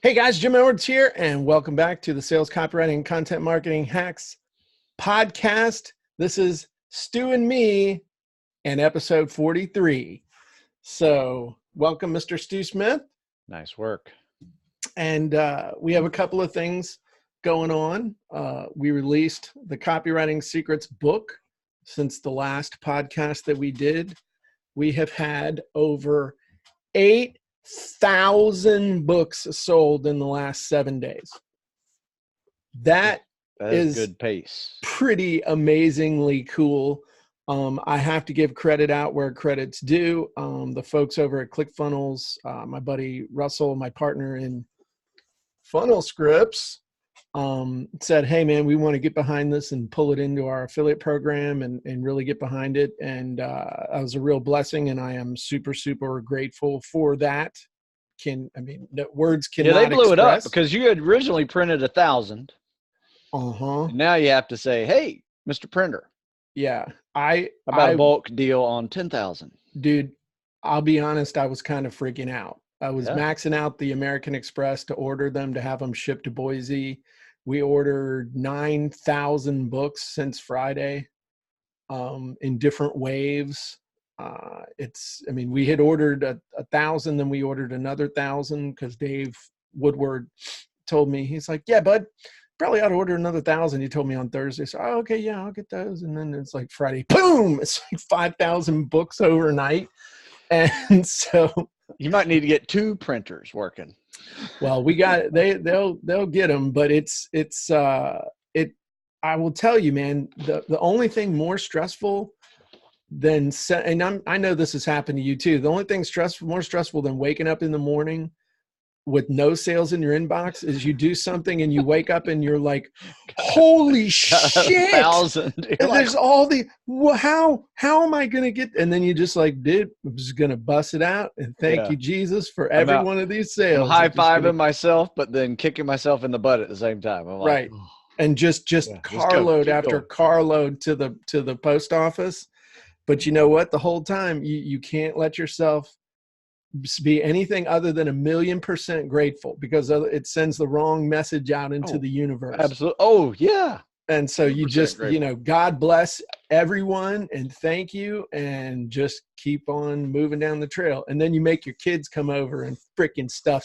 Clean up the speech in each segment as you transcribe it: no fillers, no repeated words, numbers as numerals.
Hey guys, Jim Edwards here, and welcome back to the Sales Copywriting and Content Marketing Hacks podcast. This is Stu and me and episode 43. So welcome, Mr. Stu Smith. Nice work. And we have a couple of things going on. We released the Copywriting Secrets book since the last podcast that we did. We have had over 8,000 books sold in the last 7 days. That is good pace. Pretty amazingly cool. I have to give credit out where credit's due. The folks over at ClickFunnels, my buddy Russell, my partner in Funnel Scripts, said, hey man, we want to get behind this and pull it into our affiliate program and really get behind it. And that was a real blessing. And I am super, super grateful for that. Words cannot they blew express. it up because you had originally printed 1,000. Uh-huh. Now you have to say, hey, Mr. Printer. Yeah. How about a bulk deal on 10,000? Dude, I'll be honest, I was kind of freaking out. I was maxing out the American Express to order them, to have them shipped to Boise. We ordered 9,000 books since Friday, in different waves. We had ordered 1,000, then we ordered another 1,000 because Dave Woodward told me, he's like, yeah, bud, probably ought to order another 1,000. He told me on Thursday. So, oh, okay, yeah, I'll get those. And then it's like Friday, boom, it's like 5,000 books overnight. And so you might need to get 2 printers working. Well, we got they'll get them, but I will tell you, man, the only thing more stressful than, and I know this has happened to you too. The only thing more stressful than waking up in the morning with no sales in your inbox is you do something and you wake up and you're like, holy shit. 1,000. There's all the, well, how am I going to get, and then you just like, dude, I'm just going to bust it out. And thank you, Jesus, for every one of these sales. I'm high-fiving myself, but then kicking myself in the butt at the same time. I'm right. Like, oh. And just carload after carload to the post office. But you know what? The whole time you can't let yourself be anything other than 1,000,000% grateful, because it sends the wrong message out into the universe. Absolutely. Oh yeah. And so you just, grateful. God bless everyone and thank you, and just keep on moving down the trail. And then you make your kids come over and freaking stuff.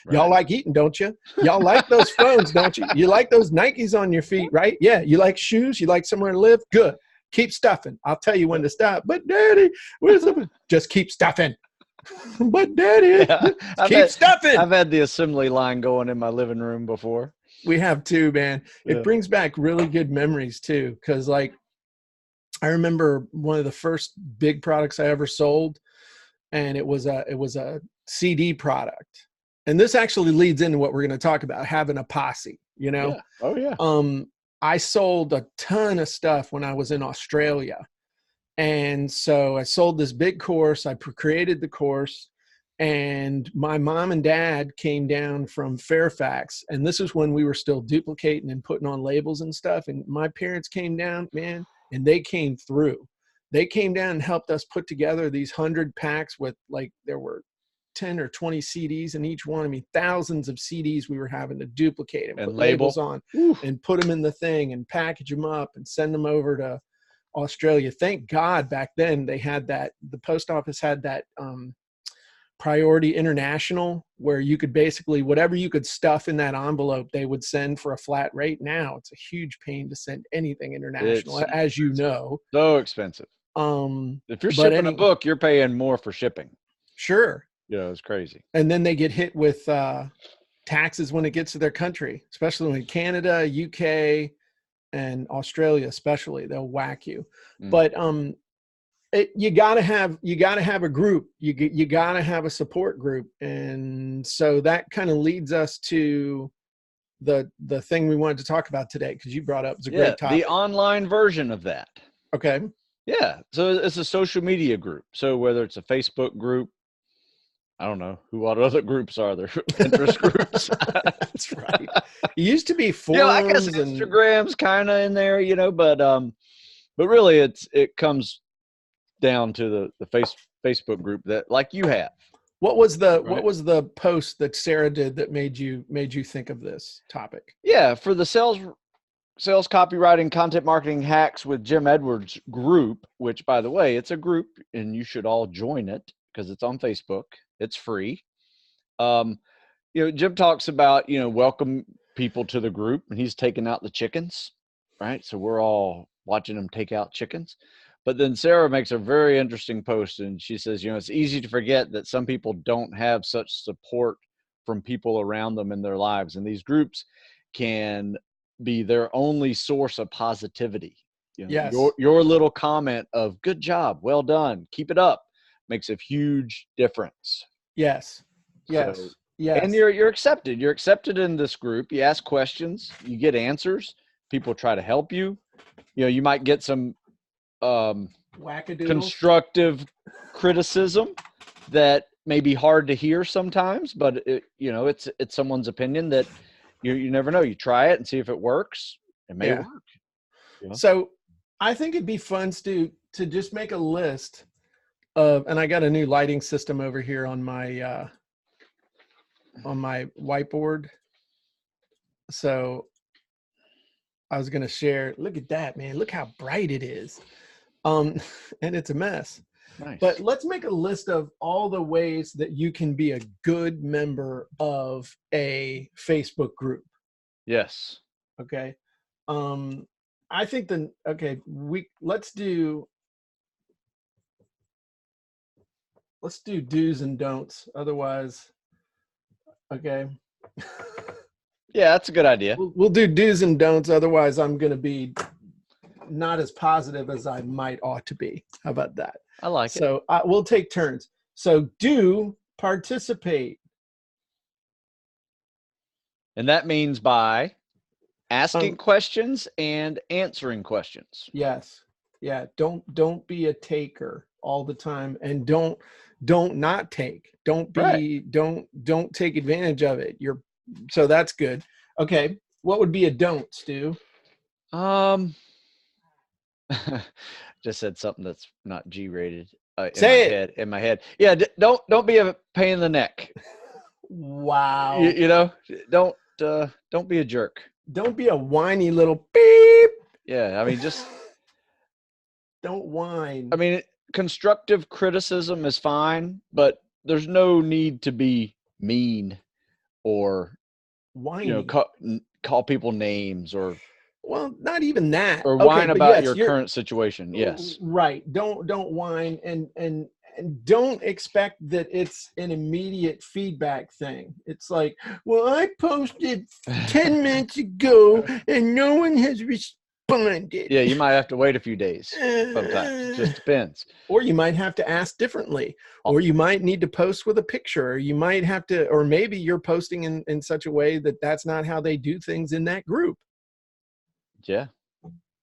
Right. Y'all like eating, don't you? Y'all like those phones, don't you? You like those Nikes on your feet, right? Yeah. You like shoes? You like somewhere to live? Good. Keep stuffing. I'll tell you when to stop. But daddy, just keep stuffing. But daddy, keep stuffing. I've had the assembly line going in my living room before. We have too, man. It brings back really good memories too. Cause like, I remember one of the first big products I ever sold, and it was a CD product. And this actually leads into what we're going to talk about, having a posse, you know? Yeah. Oh yeah. I sold a ton of stuff when I was in Australia. And so I sold this big course. I created the course, and my mom and dad came down from Fairfax. And this is when we were still duplicating and putting on labels and stuff. And my parents came down, man, and they came through. They came down and helped us put together these 100 packs with, like, there were 10 or 20 CDs in each one. I mean, thousands of CDs we were having to duplicate and put labels on. Oof. And put them in the thing and package them up and send them over to Australia. Thank God back then they had that, the post office had that priority international, where you could basically, whatever you could stuff in that envelope, they would send for a flat rate. Now it's a huge pain to send anything international, as you know. So expensive. If you're shipping a book, you're paying more for shipping. Sure. Yeah, it's crazy. And then they get hit with taxes when it gets to their country, especially when Canada, UK, and Australia especially, they'll whack you. But you gotta have a group. You gotta have a support group. And so that kind of leads us to the thing we wanted to talk about today, because you brought up, it's a great topic. The online version of that. Okay. Yeah. So it's a social media group. So whether it's a Facebook group, I don't know what other groups are there. Pinterest groups. That's right. It used to be forums. I guess Instagram's kind of in there, but really it comes down to the Facebook group that, like you have. What was the Right. post that Sarah did that made you think of this topic? Yeah, for the sales copywriting content marketing hacks with Jim Edwards group, which by the way, it's a group and you should all join it because it's on Facebook. It's free. Jim talks about, welcome people to the group, and he's taking out the chickens, right? So we're all watching him take out chickens. But then Sarah makes a very interesting post, and she says, it's easy to forget that some people don't have such support from people around them in their lives. And these groups can be their only source of positivity. Yes. Your little comment of good job, well done, keep it up, makes a huge difference. Yes. So, Yes. Yes. and you're accepted. You're accepted in this group. You ask questions, you get answers. People try to help you. You might get some constructive criticism that may be hard to hear sometimes, but it's someone's opinion that you never know. You try it and see if it works. It may work. So I think it'd be fun to just make a list of, and I got a new lighting system over here on my whiteboard. So I was going to share, look at that, man. Look how bright it is. And it's a mess. Nice. But let's make a list of all the ways that you can be a good member of a Facebook group. Yes. Okay. I think let's do do's and don'ts. Otherwise, okay. Yeah, that's a good idea. We'll do do's and don'ts. Otherwise, I'm going to be not as positive as I might ought to be. How about that? I like it. So we'll take turns. So do participate. And that means by asking questions and answering questions. Yes. Yeah. Don't be a taker all the time, and don't not take. Don't take advantage of it. So that's good. Okay. What would be a don't, Stu? Just said something that's not G-rated. In my head. Yeah. Don't be a pain in the neck. Wow. Don't be a jerk. Don't be a whiny little beep. Yeah. I mean, just don't whine. I mean, constructive criticism is fine, but there's no need to be mean or whiny. Call people names or. Well, not even that. Or whine about your current situation. Yes. Right. Don't whine and don't expect that it's an immediate feedback thing. It's like, well, I posted 10 minutes ago and no one has responded. Yeah, you might have to wait a few days sometimes. It just depends. Or you might have to ask differently. Or you might need to post with a picture. Or you might have to, or maybe you're posting in such a way that that's not how they do things in that group. Yeah.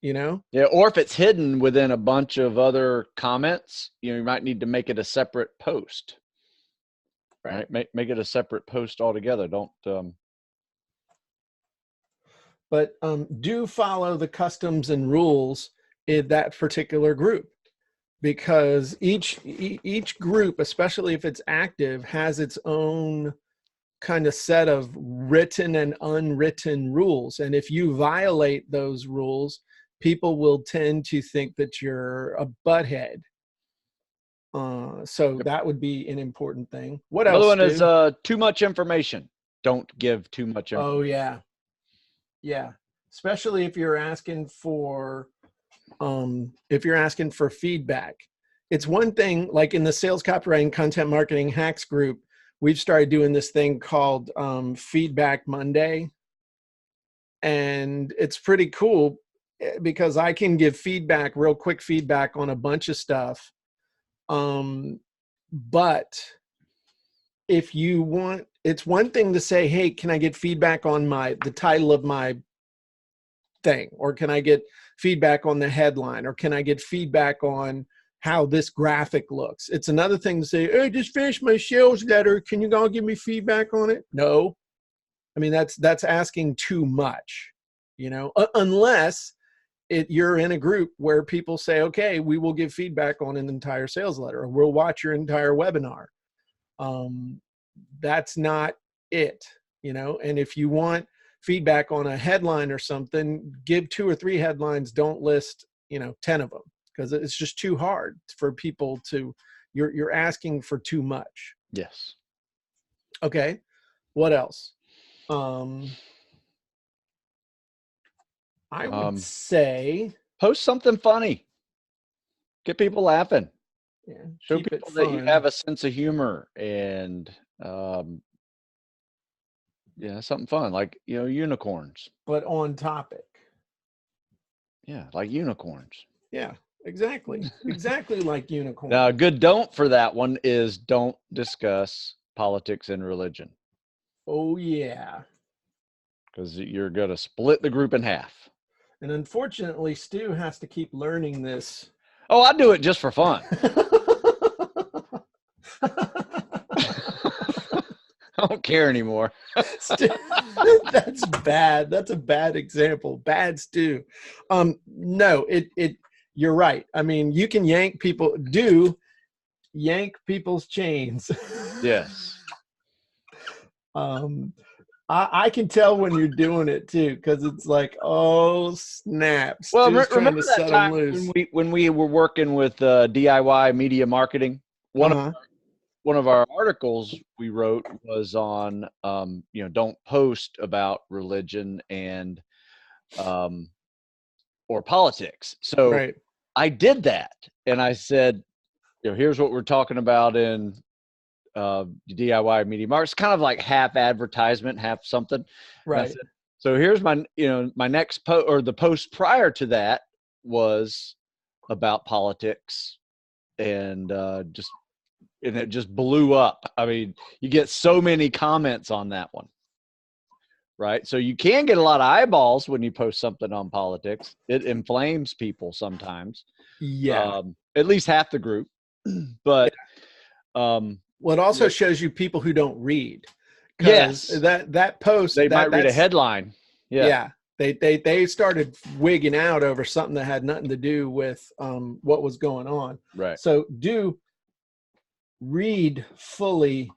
Yeah. Or if it's hidden within a bunch of other comments, you might need to make it a separate post. Right. Make it a separate post altogether. Don't. But do follow the customs and rules in that particular group, because each group, especially if it's active, has its own kind of set of written and unwritten rules. And if you violate those rules, people will tend to think that you're a butthead. So that would be an important thing. What else? Another one is too much information. Don't give too much information. Oh yeah. Yeah. Especially if you're asking for feedback. It's one thing, like in the sales copywriting content marketing hacks group, we've started doing this thing called Feedback Monday. And it's pretty cool because I can give feedback, real quick feedback on a bunch of stuff. But if you want, it's one thing to say, hey, can I get feedback on the title of my thing? Or can I get feedback on the headline? Or can I get feedback on how this graphic looks? It's another thing to say, hey, I just finished my sales letter. Can you all give me feedback on it? No. I mean, that's asking too much, unless you're in a group where people say, okay, we will give feedback on an entire sales letter, or we'll watch your entire webinar. That's not it, and if you want feedback on a headline or something, give 2 or 3 headlines. Don't list 10 of them, because it's just too hard for people to, you're asking for too much. Yes. Okay, what else? I would say post something funny, get people laughing. Yeah, show people that you have a sense of humor, and something fun, like unicorns. But on topic. Yeah, like unicorns. Yeah, exactly. Exactly like unicorns. Now, a good don't for that one is don't discuss politics and religion. Oh, yeah. Because you're going to split the group in half. And unfortunately, Stu has to keep learning this. Oh, I do it just for fun. I don't care anymore. That's bad. That's a bad example. Bad Stu. No, you're right. I mean, you can yank people's chains. Yes. I can tell when you're doing it too, because it's like, oh snap! Well, Stu's trying remember to that set time them loose. when we were working with DIY media marketing? One of our articles we wrote was on don't post about religion and or politics. So Right. I did that, and I said, here's what we're talking about in DIY media marketing. It's kind of like half advertisement, half something. Right. Said, so here's my my next post, or the post prior to that was about politics, and it just blew up. I mean, you get so many comments on that one, right? So you can get a lot of eyeballs when you post something on politics. It inflames people sometimes. Yeah. At least half the group. But well, it also shows you people who don't read. Yes. That post, they might read a headline. Yeah. They started wigging out over something that had nothing to do with what was going on. Right. So do read fully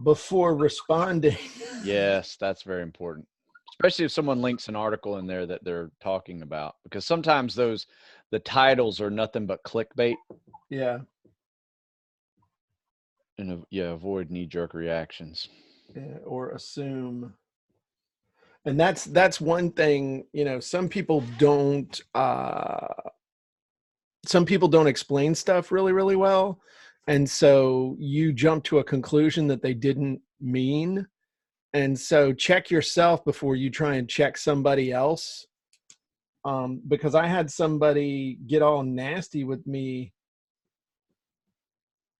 before responding. Yes, that's very important, especially if someone links an article in there that they're talking about, because sometimes the titles are nothing but clickbait. Yeah. And avoid knee-jerk reactions. Yeah, or assume. And that's one thing, some people don't explain stuff really, really well. And so you jump to a conclusion that they didn't mean. And so check yourself before you try and check somebody else. Because I had somebody get all nasty with me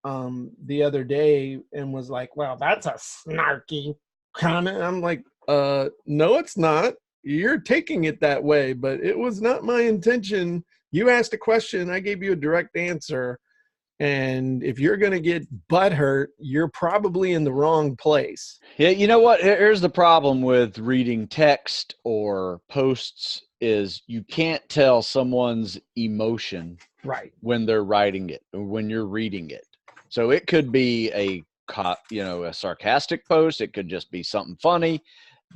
the other day and was like, well, that's a snarky comment. I'm like, no, it's not. You're taking it that way, but it was not my intention. You asked a question, I gave you a direct answer. And if you're going to get butthurt, you're probably in the wrong place. Yeah, you know what? Here's the problem with reading text or posts is you can't tell someone's emotion right when they're writing it or when you're reading it. So it could be a sarcastic post. It could just be something funny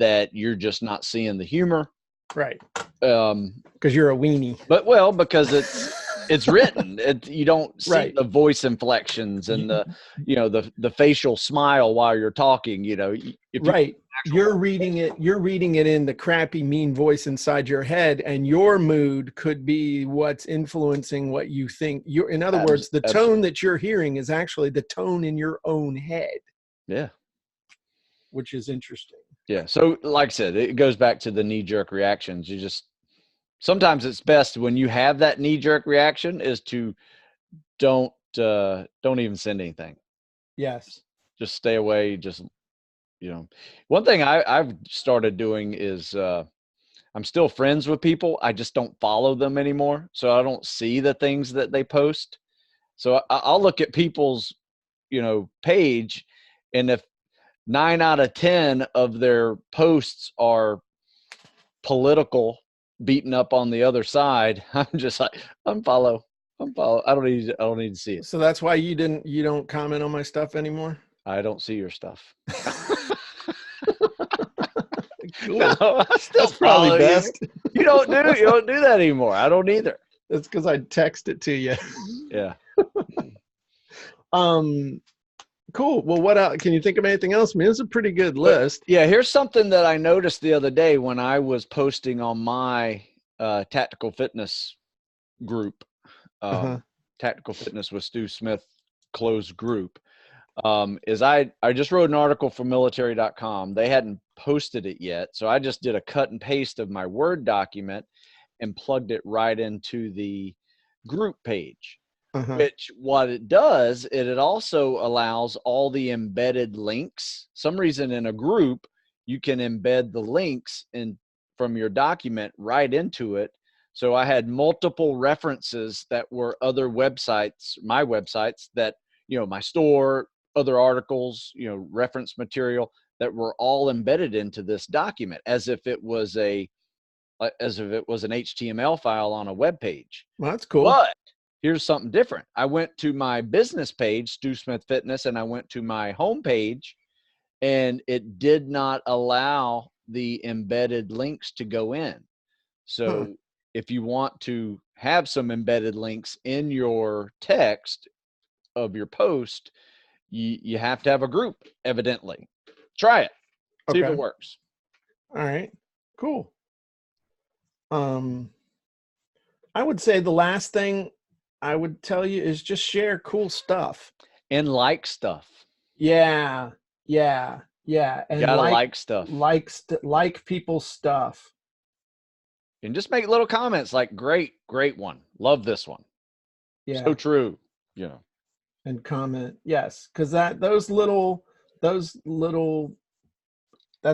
that you're just not seeing the humor. Right. Because you're a weenie. But because it's written. You don't see the voice inflections and the facial smile while you're talking. Right. You're reading it in the crappy, mean voice inside your head, and your mood could be what's influencing what you think. In other words, the tone that you're hearing is actually the tone in your own head. Yeah. Which is interesting. Yeah. So like I said, it goes back to the knee-jerk reactions. Sometimes it's best when you have that knee-jerk reaction is to don't even send anything. Yes. Just stay away. One thing I've started doing is I'm still friends with people. I just don't follow them anymore. So I don't see the things that they post. So I'll look at people's, page, and if 9 out of 10 of their posts are political, beating up on the other side, I'm just like, unfollow. I don't need to see it. So that's why you don't comment on my stuff anymore? I don't see your stuff. Cool. No, I still That's probably follow best. you. You don't do that anymore. I don't either. That's because I text it to you. Yeah. Cool. Well, what else? Can you think of anything else? I mean, it's a pretty good But, list. yeah, here's something that I noticed the other day when I was posting on my tactical fitness group, Tactical Fitness with Stu Smith closed group, is I just wrote an article for military.com. They hadn't posted it yet, so I just did a cut and paste of my Word document and plugged it right into the group page. Which what it does, it also allows all the embedded links. Some reason in a group, you can embed the links in from your document right into it. So I had multiple references that were other websites, my websites that, my store, other articles, reference material that were all embedded into this document as if it was an HTML file on a web page. Well, that's cool. But here's something different. I went to my business page, Stu Smith Fitness, and I went to my home page, and it did not allow the embedded links to go in. So if you want to have some embedded links in your text of your post, you have to have a group, evidently. Try it. See if it works. All right. Cool. I would say the last thing I would tell you is just share cool stuff and like stuff. Yeah. And you gotta like stuff. Like people's stuff. And just make little comments like, great one. Love this one. Yeah. So true. And comment. Yes. Cause those little, that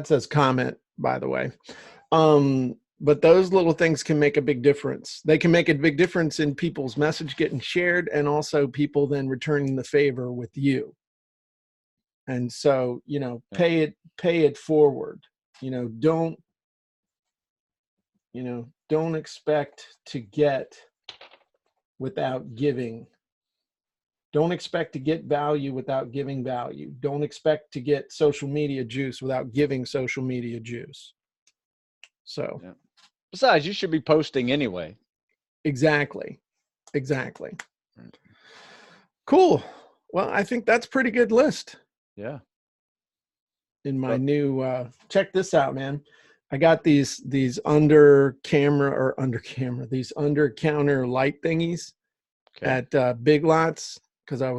says comment, by the way. But those little things can make a big difference. They can make a big difference in people's message getting shared and also people then returning the favor with you. And so, pay it forward. Don't expect to get without giving. Don't expect to get value without giving value. Don't expect to get social media juice without giving social media juice. So. Yeah. Besides, you should be posting anyway. Exactly. Cool. Well, I think that's a pretty good list. Yeah. In my new, check this out, man. I got these under counter light thingies at Big Lots because I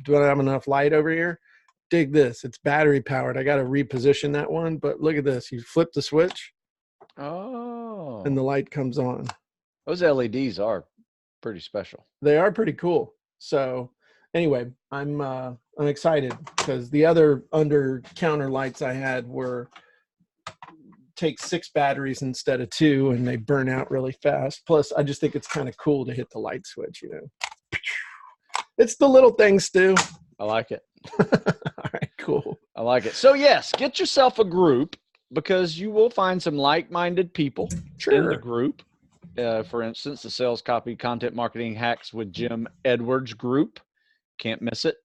don't have enough light over here. Dig this. It's battery powered. I got to reposition that one, but look at this. You flip the switch. Oh. And the light comes on. Those LEDs are pretty special. They are pretty cool. So anyway, I'm excited because the other under counter lights I had take 6 batteries instead of 2 and they burn out really fast. Plus I just think it's kind of cool to hit the light switch, It's the little things, Stu. I like it. All right, cool. I like it. So yes, get yourself a group, because you will find some like-minded people in the group. For instance, the Sales Copy Content Marketing Hacks with Jim Edwards group. Can't miss it.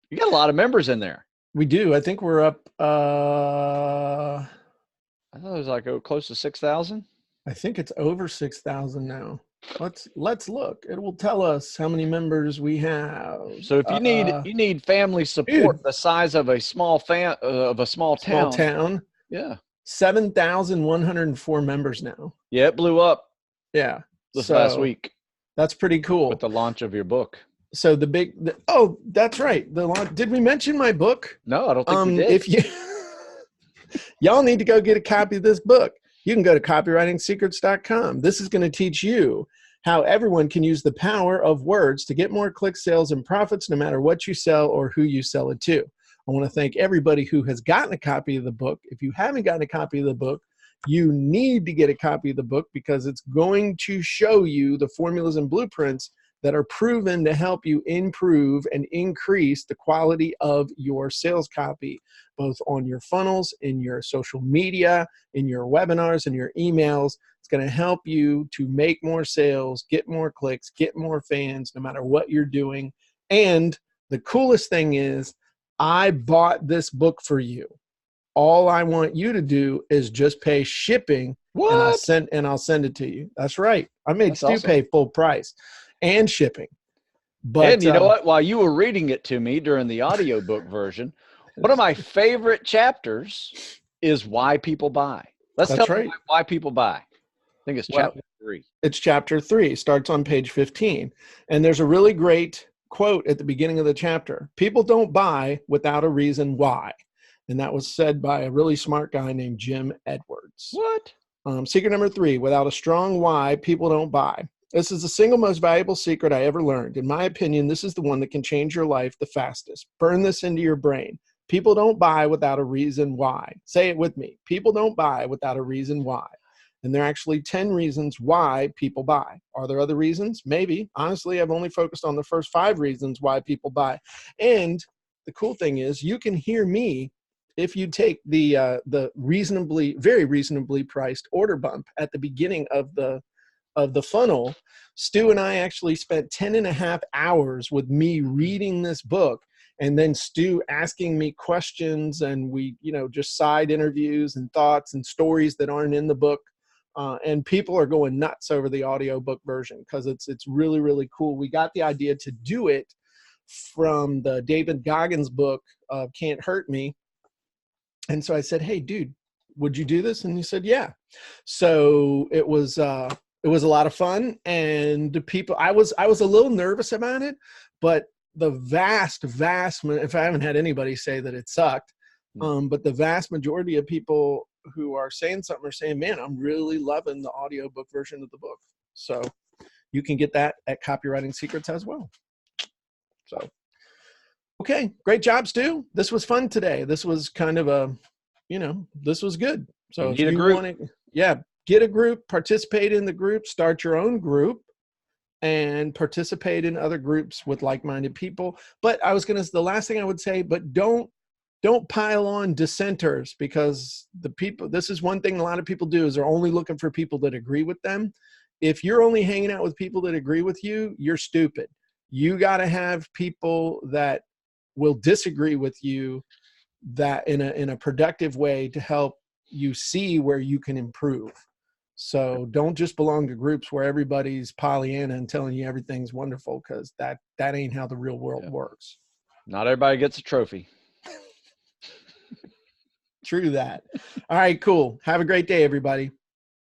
You got a lot of members in there. We do. I think we're up. I thought it was like close to 6,000. I think it's over 6,000 now. Let's look. It will tell us how many members we have. So if you need family support, the size of a small town. Yeah. 7,104 members now. Yeah, it blew up. Yeah. This last week. That's pretty cool. With the launch of your book. So that's right. The launch. Did we mention my book? No, I don't think we did. If y'all need to go get a copy of this book, you can go to copywritingsecrets.com. This is going to teach you how everyone can use the power of words to get more click sales and profits no matter what you sell or who you sell it to. I want to thank everybody who has gotten a copy of the book. If you haven't gotten a copy of the book, you need to get a copy of the book because it's going to show you the formulas and blueprints that are proven to help you improve and increase the quality of your sales copy, both on your funnels, in your social media, in your webinars, and your emails. It's going to help you to make more sales, get more clicks, get more fans, no matter what you're doing. And the coolest thing is, I bought this book for you. All I want you to do is just pay shipping, and I'll What? send it to you. That's right. I made That's Stu awesome. pay full price and shipping. And But you know what? While you were reading it to me during the audiobook version, one of my favorite chapters is why people buy. Let's tell that's them right. why people buy. I think it's Well, chapter 3. it's chapter 3, starts on page 15. And there's a really great quote at the beginning of the chapter. People don't buy without a reason why. And that was said by a really smart guy named Jim Edwards. What? Secret number 3, without a strong why, people don't buy. This is the single most valuable secret I ever learned. In my opinion, this is the one that can change your life the fastest. Burn this into your brain. People don't buy without a reason why. Say it with me. People don't buy without a reason why. And there are actually 10 reasons why people buy. Are there other reasons? Maybe. Honestly, I've only focused on the first 5 reasons why people buy. And the cool thing is you can hear me if you take the very reasonably priced order bump at the beginning of the funnel. Stu and I actually spent 10.5 hours with me reading this book, and then Stu asking me questions, and we, just side interviews and thoughts and stories that aren't in the book. And people are going nuts over the audiobook version because it's really, really cool. We got the idea to do it from the David Goggins book of Can't Hurt Me. And so I said, hey, dude, would you do this? And he said, yeah. So it was a lot of fun. And the people, I was a little nervous about it, but the vast, if I haven't had anybody say that it sucked, but the vast majority of people who are saying something are saying, man, I'm really loving the audiobook version of the book. So you can get that at Copywriting Secrets as well. So, okay, great job, Stu. This was fun today. This was kind of this was good. So if you want to, get a group, participate in the group, start your own group, and participate in other groups with like-minded people. But the last thing I would say, but don't pile on dissenters, because this is one thing a lot of people do is they're only looking for people that agree with them. If you're only hanging out with people that agree with you, you're stupid. You got to have people that will disagree with you, that in a productive way, to help you see where you can improve. So don't just belong to groups where everybody's Pollyanna and telling you everything's wonderful, because that ain't how the real world works. Not everybody gets a trophy. True that. All right, cool. Have a great day, everybody.